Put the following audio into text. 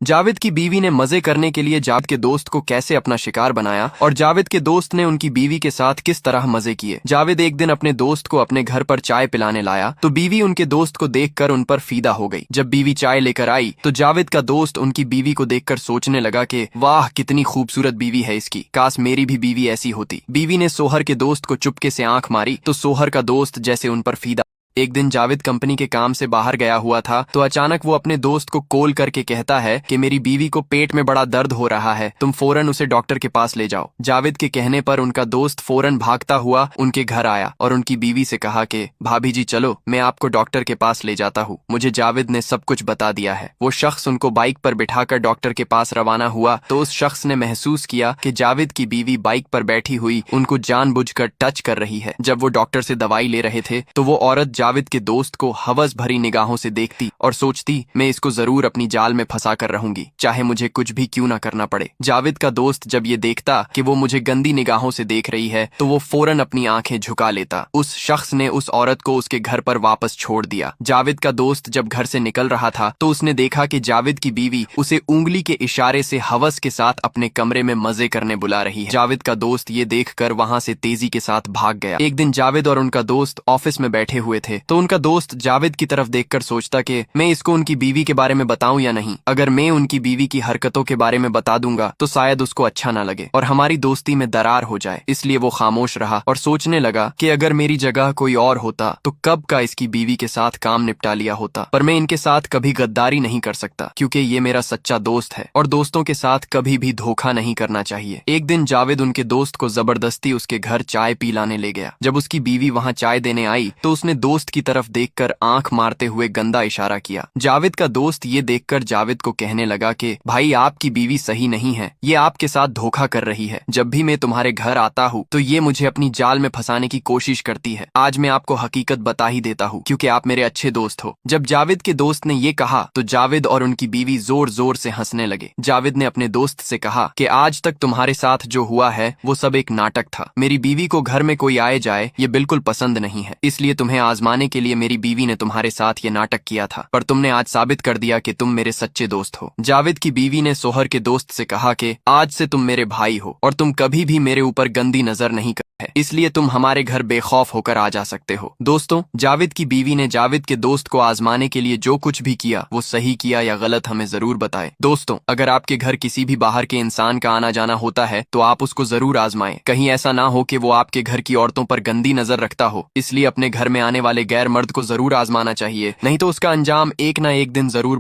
जावेद की बीवी ने मजे करने के लिए जावेद के दोस्त को कैसे अपना शिकार बनाया और जावेद के दोस्त ने उनकी बीवी के साथ किस तरह मजे किए। जावेद एक दिन अपने दोस्त को अपने घर पर चाय पिलाने लाया तो बीवी उनके दोस्त को देखकर उन पर फीदा हो गई। जब बीवी चाय लेकर आई तो जावेद का दोस्त उनकी बीवी को देखकर सोचने लगा कि वाह कितनी खूबसूरत बीवी है इसकी, काश मेरी भी बीवी ऐसी होती। बीवी ने सोहर के दोस्त को चुपके से आंख मारी तो सोहर का दोस्त जैसे उन पर फीदा। एक दिन जावेद कंपनी के काम से बाहर गया हुआ था तो अचानक वो अपने दोस्त को कॉल करके कहता है कि मेरी बीवी को पेट में बड़ा दर्द हो रहा है, तुम फौरन उसे डॉक्टर के पास ले जाओ। जावेद के कहने पर उनका दोस्त फौरन भागता हुआ उनके घर आया और उनकी बीवी से कहा कि भाभी जी चलो मैं आपको डॉक्टर के पास ले जाता हूँ। मुझे जावेद ने सब कुछ बता दिया है। वो शख्स उनको बाइक पर बिठाकर डॉक्टर के पास रवाना हुआ तो उस शख्स ने महसूस किया कि जावेद की बीवी बाइक पर बैठी हुई उनको जानबूझकर टच कर रही है। जब वो डॉक्टर से दवाई ले रहे थे तो वो औरत जावेद के दोस्त को हवस भरी निगाहों से देखती और सोचती मैं इसको जरूर अपनी जाल में फंसा कर रहूंगी, चाहे मुझे कुछ भी क्यों ना करना पड़े। जावेद का दोस्त जब ये देखता कि वो मुझे गंदी निगाहों से देख रही है तो वो फौरन अपनी आंखें झुका लेता। उस शख्स ने उस औरत को उसके घर पर वापस छोड़ दिया। जावेद का दोस्त जब घर से निकल रहा था तो उसने देखा कि जावेद की बीवी उसे उंगली के इशारे से हवस के साथ अपने कमरे में मजे करने बुला रही है। जावेद का दोस्त ये देखकर वहां से तेजी के साथ भाग गया। एक दिन जावेद और उनका दोस्त ऑफिस में बैठे हुए थे तो उनका दोस्त जावेद की तरफ देखकर सोचता कि मैं इसको उनकी बीवी के बारे में बताऊं या नहीं। अगर मैं उनकी बीवी की हरकतों के बारे में बता दूंगा तो शायद उसको अच्छा ना लगे और हमारी दोस्ती में दरार हो जाए। इसलिए वो खामोश रहा और सोचने लगा कि अगर मेरी जगह कोई और होता तो कब का इसकी बीवी के साथ काम निपटा लिया होता, पर मैं इनके साथ कभी गद्दारी नहीं कर सकता क्योंकि ये मेरा सच्चा दोस्त है और दोस्तों के साथ कभी भी धोखा नहीं करना चाहिए। एक दिन जावेद उनके दोस्त को जबरदस्ती उसके घर चाय पिलाने ले गया। जब उसकी बीवी वहां चाय देने आई तो उसने दोस्त की तरफ देखकर आंख मारते हुए गंदा इशारा किया। जावेद का दोस्त ये देखकर जावेद को कहने लगा कि भाई आपकी बीवी सही नहीं है, ये आपके साथ धोखा कर रही है। जब भी मैं तुम्हारे घर आता हूँ तो ये मुझे अपनी जाल में फंसाने की कोशिश करती है। आज मैं आपको हकीकत बता ही देता हूँ क्योंकि आप मेरे अच्छे दोस्त हो। जब जावेद के दोस्त ने ये कहा तो जावेद और उनकी बीवी जोर जोर से हंसने लगे। जावेद ने अपने दोस्त से कहा कि आज तक तुम्हारे साथ जो हुआ है वो सब एक नाटक था। मेरी बीवी को घर में कोई आए जाए ये बिल्कुल पसंद नहीं है, इसलिए तुम्हें आजमाने के लिए मेरी बीवी ने तुम्हारे साथ ये नाटक किया था, पर तुमने आज साबित कर दिया कि तुम मेरे सच्चे दोस्त हो। जावेद की बीवी ने सोहर के दोस्त से कहा कि आज से तुम मेरे भाई हो और तुम कभी भी मेरे ऊपर गंदी नजर नहीं कर है, इसलिए तुम हमारे घर बेखौफ होकर आ जा सकते हो। दोस्तों, जावेद की बीवी ने जावेद के दोस्त को आजमाने के लिए जो कुछ भी किया वो सही किया या गलत हमें जरूर बताएं। दोस्तों, अगर आपके घर किसी भी बाहर के इंसान का आना जाना होता है तो आप उसको जरूर आजमाएं। कहीं ऐसा ना हो कि वो आपके घर की औरतों पर गंदी नजर रखता हो, इसलिए अपने घर में आने वाले गैर मर्द को जरूर आजमाना चाहिए, नहीं तो उसका अंजाम एक ना एक दिन जरूर